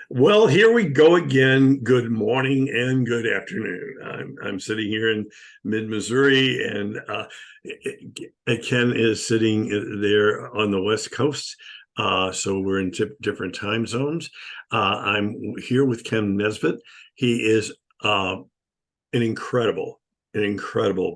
Well, here we go again. Good morning and good afternoon. I'm sitting here in mid-Missouri, and Ken is sitting there on the West Coast. So we're in different time zones. I'm here with Ken Nesbitt. He is an incredible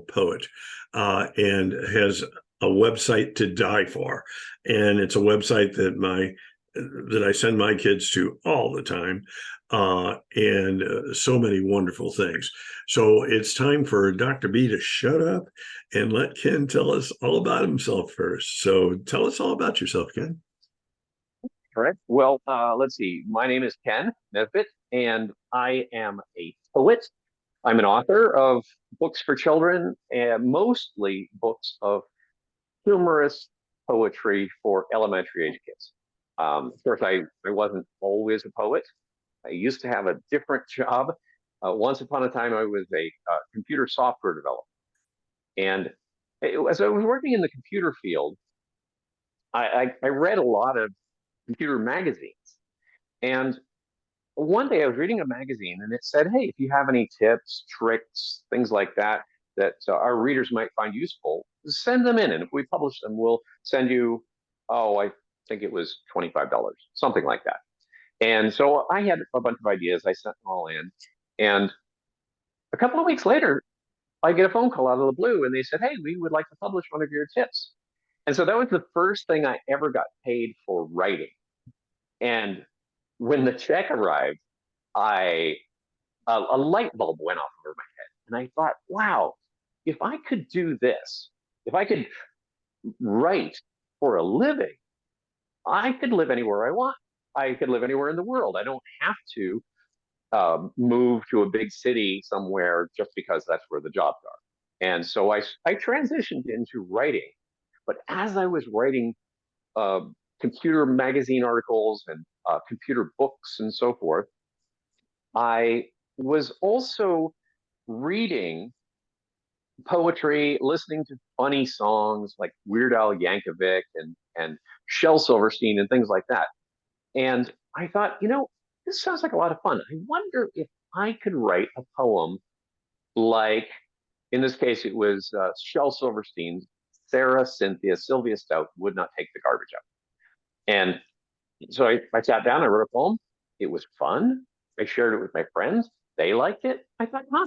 poet, and has a website to die for. And it's a website that I send my kids to all the time, and so many wonderful things. So it's time for Dr. B to shut up and let Ken tell us all about himself first. So tell us all about yourself, Ken. Correct. Well, let's see. My name is Ken Nesbitt, and I am a poet. I'm an author of books for children, and mostly books of humorous poetry for elementary age kids. Of course, I wasn't always a poet. I used to have a different job. Once upon a time, I was a computer software developer. And as I was working in the computer field, I read a lot of computer magazines. And one day I was reading a magazine and it said, hey, if you have any tips, tricks, things like that, that our readers might find useful, send them in. And if we publish them, we'll send you, oh, I think it was $25, something like that. And so I had a bunch of ideas. I sent them all in. And a couple of weeks later, I get a phone call out of the blue and they said, hey, we would like to publish one of your tips. And so that was the first thing I ever got paid for writing. And when the check arrived, I a light bulb went off over my head, and I thought, wow, if I could do this, if I could write for a living, I could live anywhere I want. I could live anywhere in the world. I don't have to move to a big city somewhere just because that's where the jobs are. And so I transitioned into writing. But as I was writing uh, computer magazine articles and computer books and so forth, I was also reading poetry, listening to funny songs like Weird Al Yankovic and Shel Silverstein and things like that. And I thought, this sounds like a lot of fun. I wonder if I could write a poem like, in this case, it was Shel Silverstein's Sarah Cynthia Sylvia Stout would not take the garbage out. And so I sat down, I wrote a poem. It was fun. I shared it with my friends. They liked it. I thought, huh,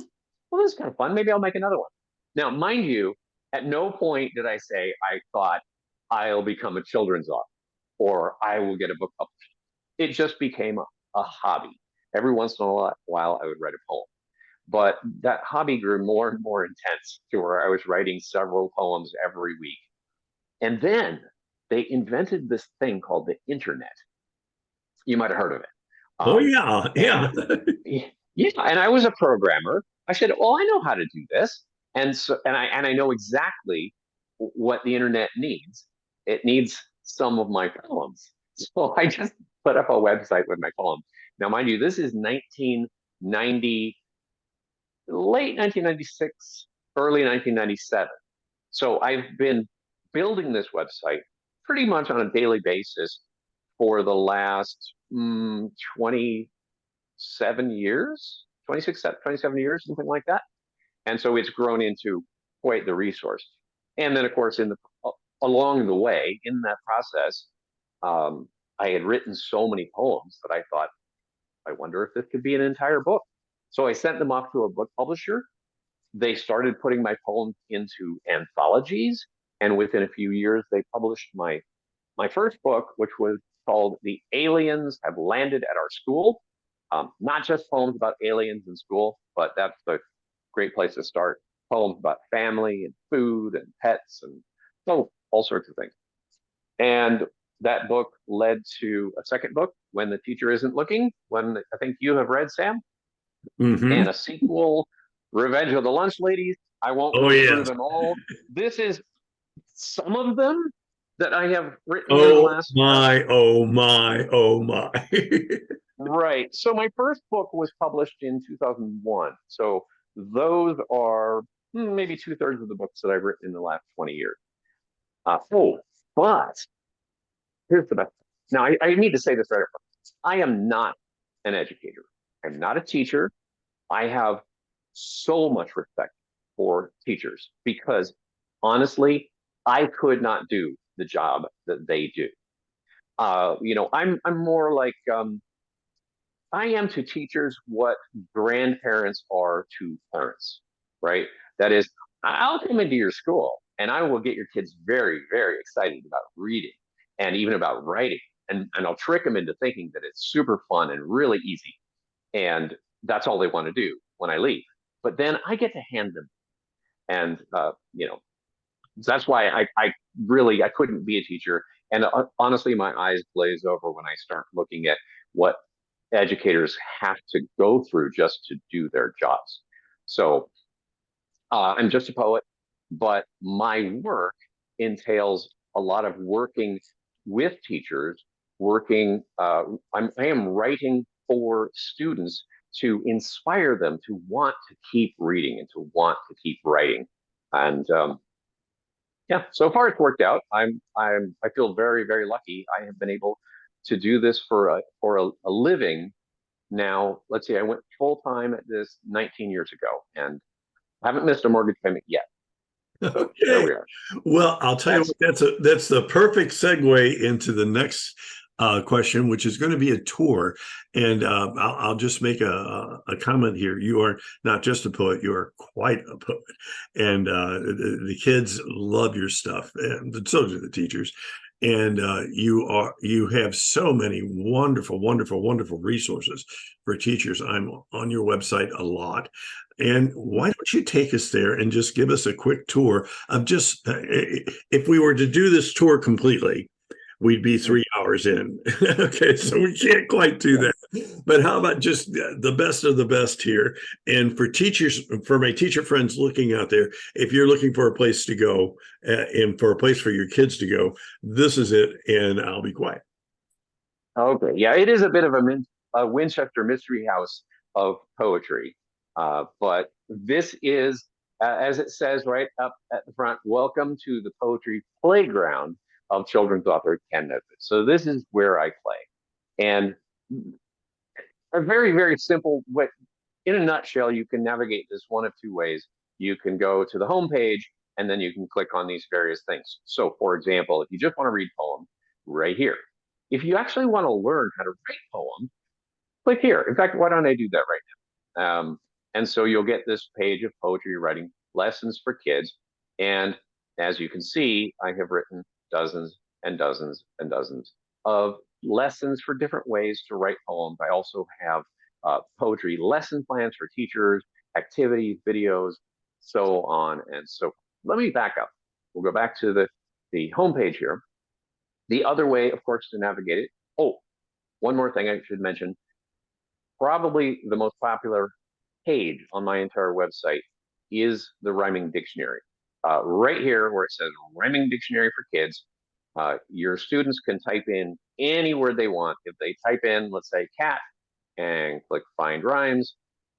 well, this is kind of fun. Maybe I'll make another one. Now, mind you, at no point did I say I thought I'll become a children's author or I will get a book published. It just became a hobby. Every once in a while, I would write a poem. But that hobby grew more and more intense to where I was writing several poems every week. And then they invented this thing called the internet. You might have heard of it. Oh Um, yeah, and yeah. yeah, and I was a programmer. I said, "Well, I know how to do this," and I know exactly what the internet needs. It needs some of my poems, so I just put up a website with my poems. Now, mind you, this is 1990, late 1996, early 1997. So I've been building this website pretty much on a daily basis for the last 27 years, 26, 27 years, something like that. And so it's grown into quite the resource. And then, of course, along the way, in that process, I had written so many poems that I thought, I wonder if this could be an entire book. So I sent them off to a book publisher. They started putting my poems into anthologies, and within a few years, they published my first book, which was called "The Aliens Have Landed at Our School." Not just poems about aliens in school, but that's the great place to start. Poems about family and food and pets and so all sorts of things. And that book led to a second book, When the Teacher Isn't Looking, one that I think you have read, Sam, Hmm. and a sequel, Revenge of the Lunch Ladies. I won't Oh go through yes. them all. This is some of them that I have written in the Oh last my, oh my, oh my. right. So my first book was published in 2001. So those are maybe two-thirds of the books that I've written in the last 20 years. Oh, but here's the best. Now, I need to say this right up front. I am not an educator. I'm not a teacher. I have so much respect for teachers because honestly, I could not do the job that they do. I'm more like I am to teachers what grandparents are to parents, right? That is, I'll come into your school and I will get your kids very, very excited about reading and even about writing. And I'll trick them into thinking that it's super fun and really easy. And that's all they want to do when I leave. But then I get to hand them. And, that's why I really, I couldn't be a teacher. And honestly, my eyes glaze over when I start looking at what educators have to go through just to do their jobs. So I'm just a poet, but my work entails a lot of working with teachers, working, I am writing for students to inspire them to want to keep reading and to want to keep writing. And yeah, so far it's worked out. I feel very, very lucky. I have been able to do this for a living now. Let's see, I went full time at this 19 years ago and haven't missed a mortgage payment yet. So there Okay. we are. Well, I'll tell you That's what, that's the perfect segue into the next question, which is going to be a tour. And I'll just make a comment here. You are not just a poet; you are quite a poet, and the kids love your stuff, and so do the teachers. And you have so many wonderful, wonderful, wonderful resources for teachers. I'm on your website a lot. And why don't you take us there and just give us a quick tour of just if we were to do this tour completely, we'd be 3 hours in. Okay, so we can't quite do yeah. that. But how about just the best of the best here? And for teachers, for my teacher friends looking out there, if you're looking for a place to go and for a place for your kids to go, this is it. And I'll be quiet. Okay. Yeah, it is a bit of a Winchester mystery house of poetry. But this is, as it says right up at the front, welcome to the poetry playground of children's author Ken Nesbitt. So this is where I play. And a very, very simple way, in a nutshell, you can navigate this one of two ways. You can go to the homepage and then you can click on these various things. So, for example, if you just want to read poems, right here. If you actually want to learn how to write poems, click here. In fact, why don't I do that right now? And so you'll get this page of poetry writing lessons for kids. And as you can see, I have written dozens and dozens and dozens of lessons for different ways to write poems. I also have poetry lesson plans for teachers, activities, videos, so on and so forth. Let me back up. We'll go back to the homepage here. The other way, of course, to navigate it. Oh, one more thing I should mention. Probably the most popular page on my entire website is the rhyming dictionary. Right here where it says rhyming dictionary for kids, your students can type in any word they want. If they type in, let's say cat, and click find rhymes,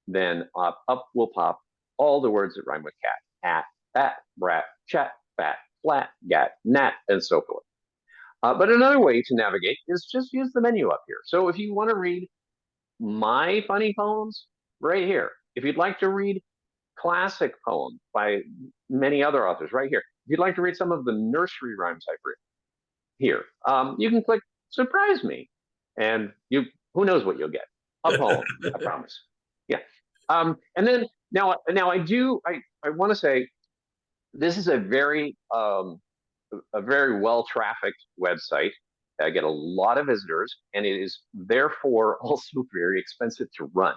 then up will pop all the words that rhyme with cat, at, bat, brat, chat, fat, flat, gat, gnat, and so forth. But another way to navigate is just use the menu up here. So if you want to read my funny poems, right here. If you'd like to read classic poems by many other authors, right here. If you'd like to read some of the nursery rhymes I've written, here. You can click surprise me, and you who knows what you'll get? A poem, I promise. Yeah. And then now I want to say this is a very well trafficked website. I get a lot of visitors, and it is therefore also very expensive to run.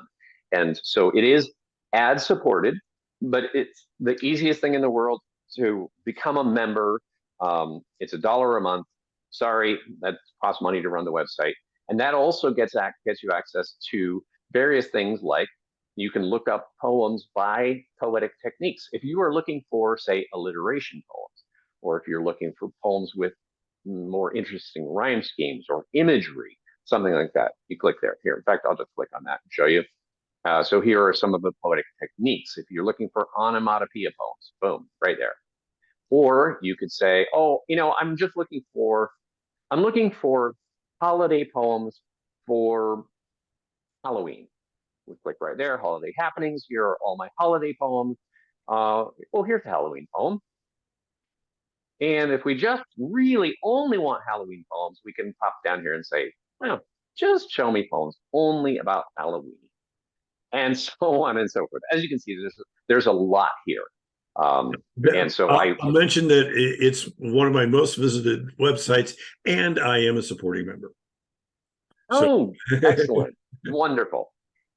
And so it is ad supported, but it's the easiest thing in the world to become a member. It's $1 a month. Sorry, that costs money to run the website, and that also gets you access to various things like you can look up poems by poetic techniques. If you are looking for, say, alliteration poems, or if you're looking for poems with more interesting rhyme schemes or imagery, something like that, you click there. Here, in fact, I'll just click on that and show you. So here are some of the poetic techniques. If you're looking for onomatopoeia poems, boom, right there. Or you could say, oh, I'm looking for holiday poems for Halloween. We click right there, holiday happenings. Here are all my holiday poems. Well, here's a Halloween poem. And if we just really only want Halloween poems, we can pop down here and say, well, just show me poems only about Halloween, and so on and so forth. As you can see, there's a lot here. And so I'll mention that it's one of my most visited websites, and I am a supporting member. Oh, excellent. Wonderful.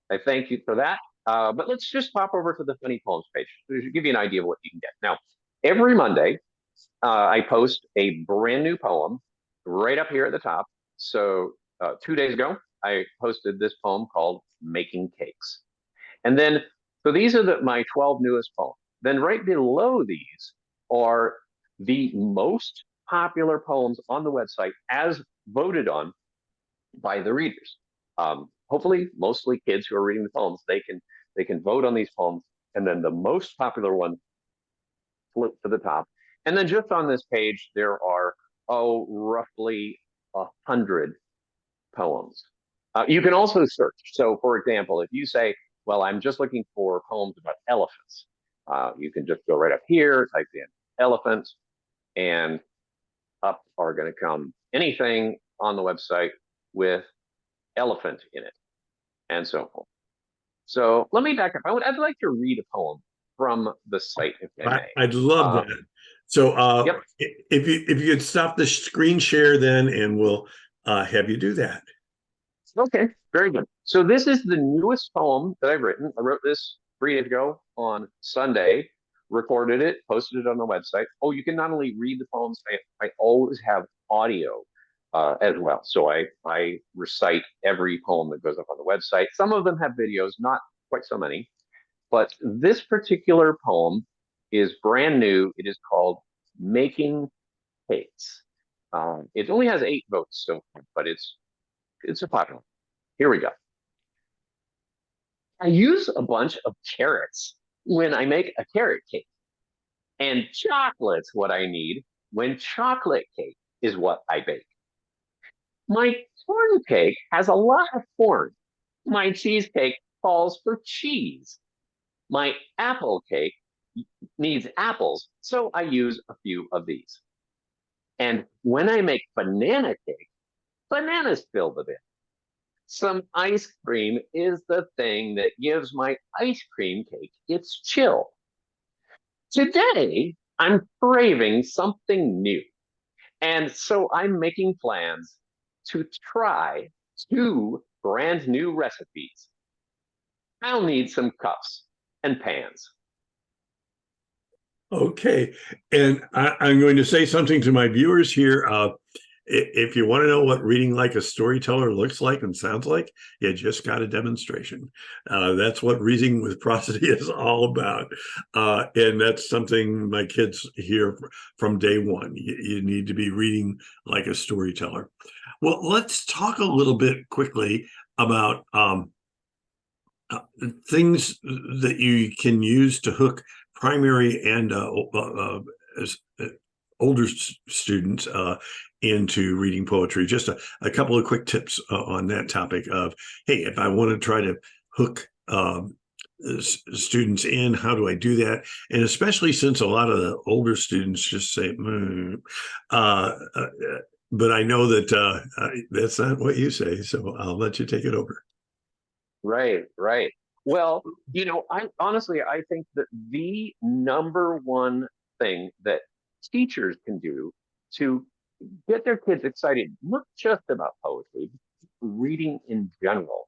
I thank you for that. But let's just pop over to the funny poems page to give you an idea of what you can get. Now, every Monday, I post a brand new poem right up here at the top. So 2 days ago, I posted this poem called Making Cakes. And then, so these are my 12 newest poems. Then right below these are the most popular poems on the website as voted on by the readers. Hopefully, mostly kids who are reading the poems, they can vote on these poems, and then the most popular one flip to the top. And then just on this page, there are roughly 100 poems. You can also search. So, for example, if you say, "Well, I'm just looking for poems about elephants," you can just go right up here, type in "elephant," and up are going to come anything on the website with elephant in it, and so forth. So let me back up. I'd like to read a poem from the site, if I may. I'd love that. So yep. if you could stop the screen share then, and we'll have you do that. Okay, very good. So this is the newest poem that I've written. I wrote this 3 days ago on Sunday, recorded it, posted it on the website. Oh, you can not only read the poems, I always have audio as well. So I recite every poem that goes up on the website. Some of them have videos, not quite so many. But this particular poem is brand new. It is called Making Cakes. It only has 8 votes so far, but it's a popular. Here we go. I use a bunch of carrots when I make a carrot cake, and chocolate's what I need when chocolate cake is what I bake. My corn cake has a lot of corn. My cheesecake calls for cheese. My apple cake needs apples, so I use a few of these. And when I make banana cake, bananas fill the bin. Some ice cream is the thing that gives my ice cream cake its chill. Today, I'm craving something new. And so I'm making plans to try 2 brand new recipes. I'll need some cups and pans. Okay, and I'm going to say something to my viewers here. If you want to know what reading like a storyteller looks like and sounds like, you just got a demonstration. That's what reading with prosody is all about. And that's something my kids hear from day one. You need to be reading like a storyteller. Well, let's talk a little bit quickly about things that you can use to hook primary and older students into reading poetry. Just a couple of quick tips on that topic of, hey, if I want to try to hook students in, how do I do that? And especially since a lot of the older students just say, but I know that that's not what you say, so I'll let you take it over. Right, right. Well, I honestly, I think that the number one thing that teachers can do to get their kids excited, not just about poetry, reading in general,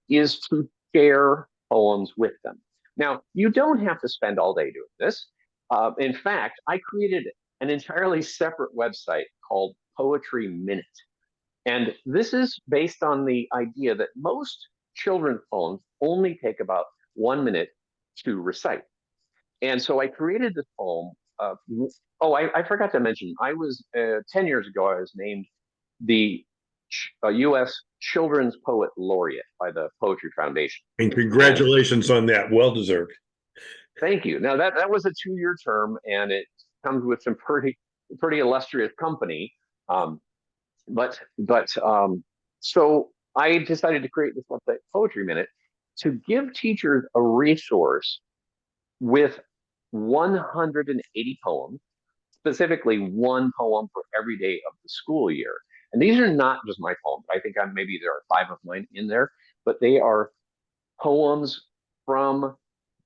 is to share poems with them. Now, you don't have to spend all day doing this. In fact, I created an entirely separate website called Poetry Minute. And this is based on the idea that most children's poems only take about 1 minute to recite. And so I created this poem. I forgot to mention, I was 10 years ago, I was named the U.S. Children's Poet Laureate by the Poetry Foundation. And congratulations on that. Well deserved. Thank you. Now, that was a 2-year term, and it comes with some pretty illustrious company. So I decided to create this website, Poetry Minute, to give teachers a resource with 180 poems, specifically one poem for every day of the school year. And these are not just my poems. I think maybe there are 5 of mine in there, but they are poems from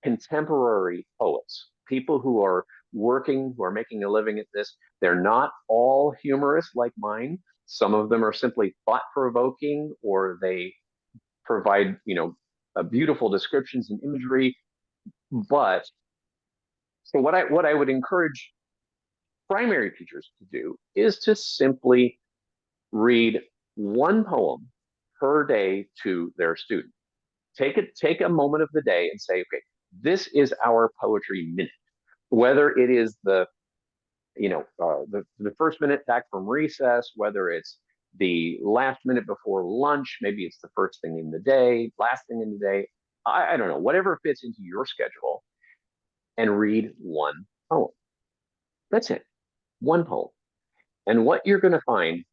contemporary poets, people who are working, who are making a living at this. They're not all humorous like mine. Some of them are simply thought provoking, or they provide, beautiful descriptions and imagery. But so what I would encourage primary teachers to do is to simply read one poem per day to their student. Take a moment of the day and say, okay, this is our poetry minute. Whether it is the first minute back from recess, whether it's the last minute before lunch, maybe it's the first thing in the day, last thing in the day. I don't know, whatever fits into your schedule, and read one poem. That's it, one poem. And what you're going to find,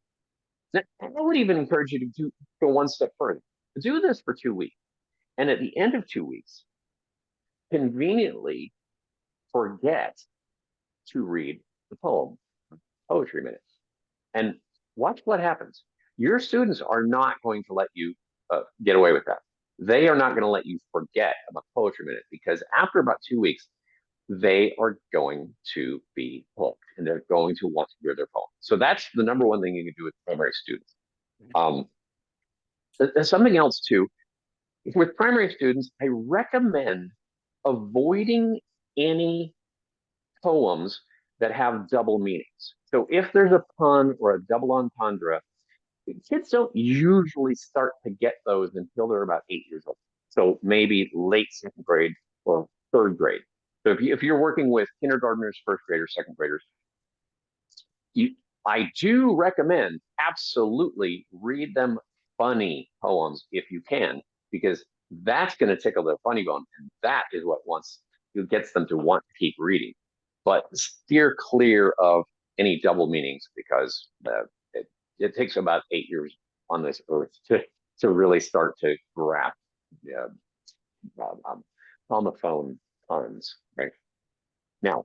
I would even encourage you to go one step further. Do this for 2 weeks. And at the end of 2 weeks, conveniently forget to read the poem, Poetry Minute, and watch what happens. Your students are not going to let you get away with that. They are not going to let you forget about Poetry Minute, because after about 2 weeks, they are going to be hooked and they're going to want to hear their poem. So that's the number one thing you can do with primary students. Um, there's something else too. With primary students, I recommend avoiding any poems that have double meanings. So if there's a pun or a double entendre, kids don't usually start to get those until they're about 8 years old. So maybe late second grade or third grade. So if you're working with kindergartners, first graders, second graders, you, I do recommend absolutely read them funny poems if you can, because that's going to tickle their funny bone, and that is what gets them to want to keep reading. But steer clear of any double meanings, because it takes about 8 years on this earth to really start to grasp on the phone puns. Right now,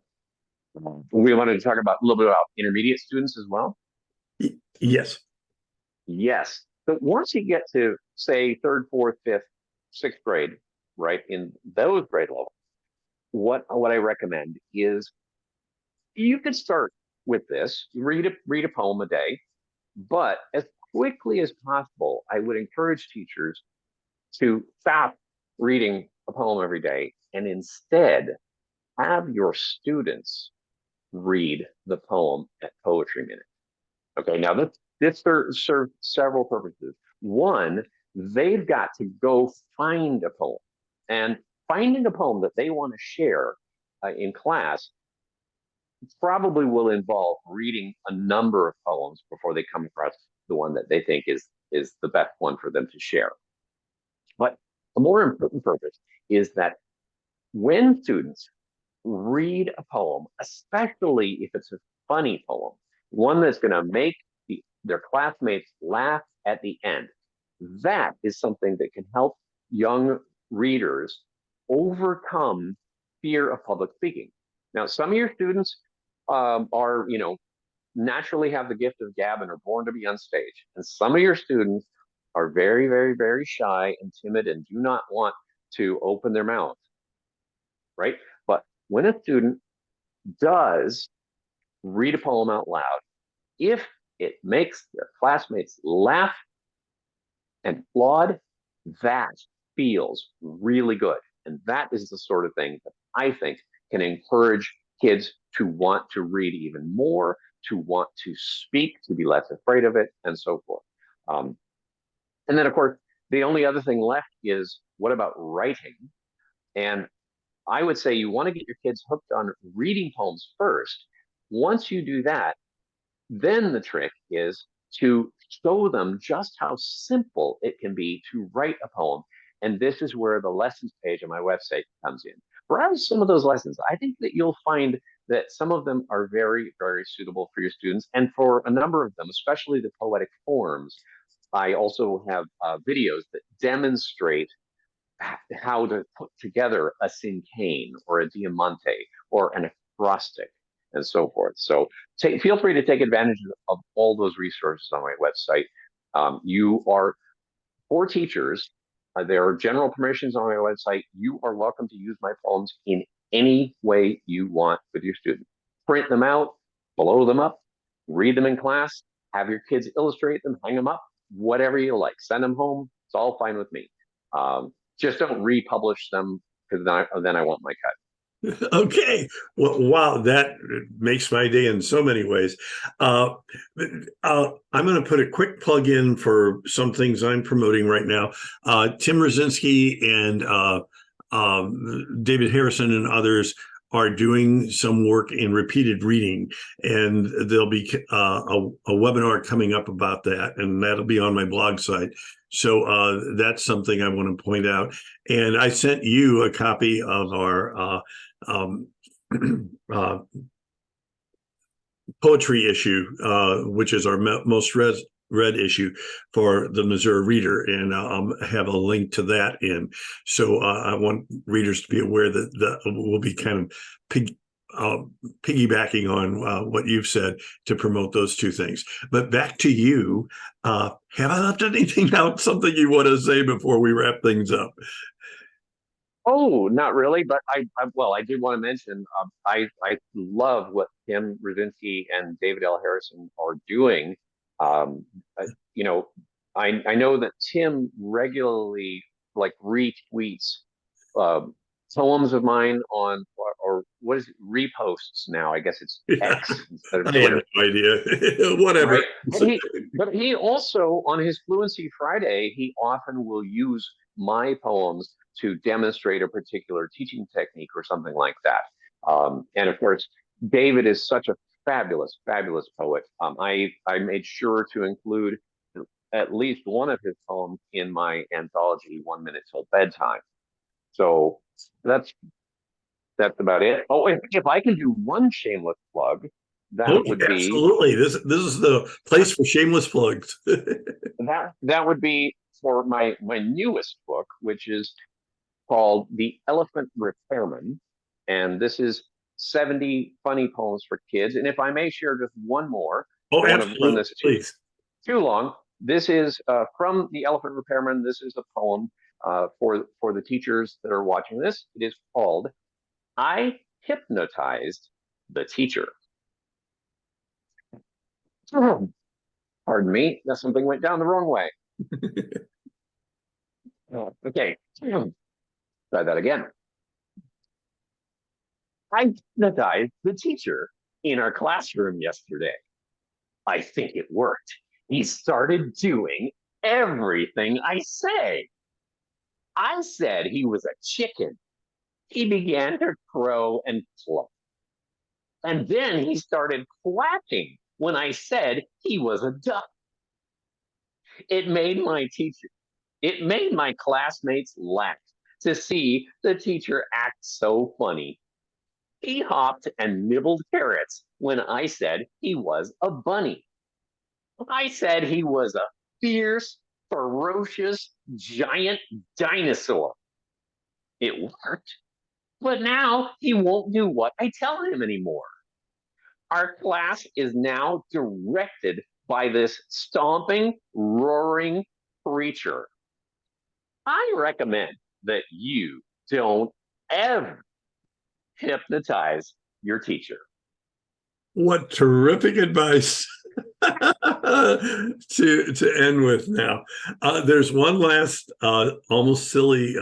we wanted to talk about a little bit about intermediate students as well. Yes. Yes. But once you get to, say, third, fourth, fifth, sixth grade, right, in those grade levels, what I recommend is you could start with this, read a poem a day, but as quickly as possible, I would encourage teachers to stop reading a poem every day and instead have your students read the poem at Poetry Minute. Okay, now this serves several purposes. One, they've got to go find a poem, and finding a poem that they want to share in class probably will involve reading a number of poems before they come across the one that they think is the best one for them to share. But a more important purpose is that when students read a poem, especially if it's a funny poem, one that's going to make their classmates laugh at the end, that is something that can help young readers overcome fear of public speaking. Now, some of your students are, naturally have the gift of gab and are born to be on stage. And some of your students are very, very, very shy and timid and do not want to open their mouth, right? But when a student does read a poem out loud, if it makes their classmates laugh and applaud, that feels really good. And that is the sort of thing that I think can encourage kids to want to read even more, to want to speak, to be less afraid of it, and so forth. And then, of course, the only other thing left is, what about writing? And I would say you want to get your kids hooked on reading poems first. Once you do that, then the trick is to show them just how simple it can be to write a poem. And this is where the lessons page on my website comes in. Browse some of those lessons. I think that you'll find that some of them are very, very suitable for your students. And for a number of them, especially the poetic forms, I also have videos that demonstrate how to put together a cinquain or a diamante or an acrostic and so forth. So feel free to take advantage of all those resources on my website. You are for teachers. There are general permissions on my website. You are welcome to use my poems in any way you want with your students. Print them out, blow them up, read them in class, have your kids illustrate them, hang them up, whatever you like. Send them home. It's all fine with me. Just don't republish them because then I want my cut. Okay. Well, wow, that makes my day in so many ways. I'm going to put a quick plug in for some things I'm promoting right now. Tim Rosinski and David Harrison and others are doing some work in repeated reading, and there'll be a webinar coming up about that, and that'll be on my blog site. So that's something I want to point out. And I sent you a copy of our poetry issue, which is our most read issue for the Missouri Reader, and I'll have a link to that in. So I want readers to be aware that we'll be kind of piggybacking on what you've said to promote those two things. But back to you. Have I left anything out? Something you want to say before we wrap things up? Oh, not really, but I did want to mention I love what Tim Rosinski and David L. Harrison are doing. Um, you know, I know that Tim regularly like retweets uh, poems of mine on or what is it, reposts now? I guess it's Yeah, X instead of I have Twitter, no idea. Whatever. right? But he also on his Fluency Friday he often will use my poems to demonstrate a particular teaching technique or something like that. And of course, David is such a fabulous, fabulous poet. I made sure to include at least one of his poems in my anthology, 1 Minute Till Bedtime. So that's that's about it. Oh, if I can do one shameless plug, Oh, that would be absolutely. This is the place for shameless plugs. that would be for my newest book, which is called The Elephant Repairman. And this is 70 funny poems for kids. And if I may share just one more, Oh, I don't want to run absolutely. this Please. too long. This is from The Elephant Repairman. This is a poem for the teachers that are watching this. It is called I Hypnotized the Teacher. Pardon me, that something went down the wrong way. Okay, try that again. I hypnotized the teacher in our classroom yesterday. I think it worked. He started doing everything I say. I said he was a chicken. He began to crow and cluck. And then he started quacking when I said he was a duck. It made my teacher, it made my classmates laugh to see the teacher act so funny. He hopped and nibbled carrots when I said he was a bunny. I said he was a fierce, ferocious, giant dinosaur. It worked, but now he won't do what I tell him anymore. Our class is now directed by this stomping, roaring creature. I recommend that you don't ever hypnotize your teacher. What terrific advice to end with now. There's one last almost silly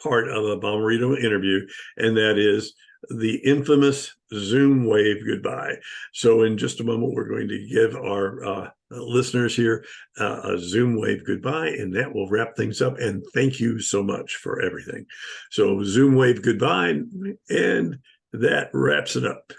part of a Bomarito interview, and that is the infamous Zoom wave goodbye. So in just a moment, we're going to give our listeners here a Zoom wave goodbye, and that will wrap things up. And thank you so much for everything. So Zoom wave goodbye, and that wraps it up.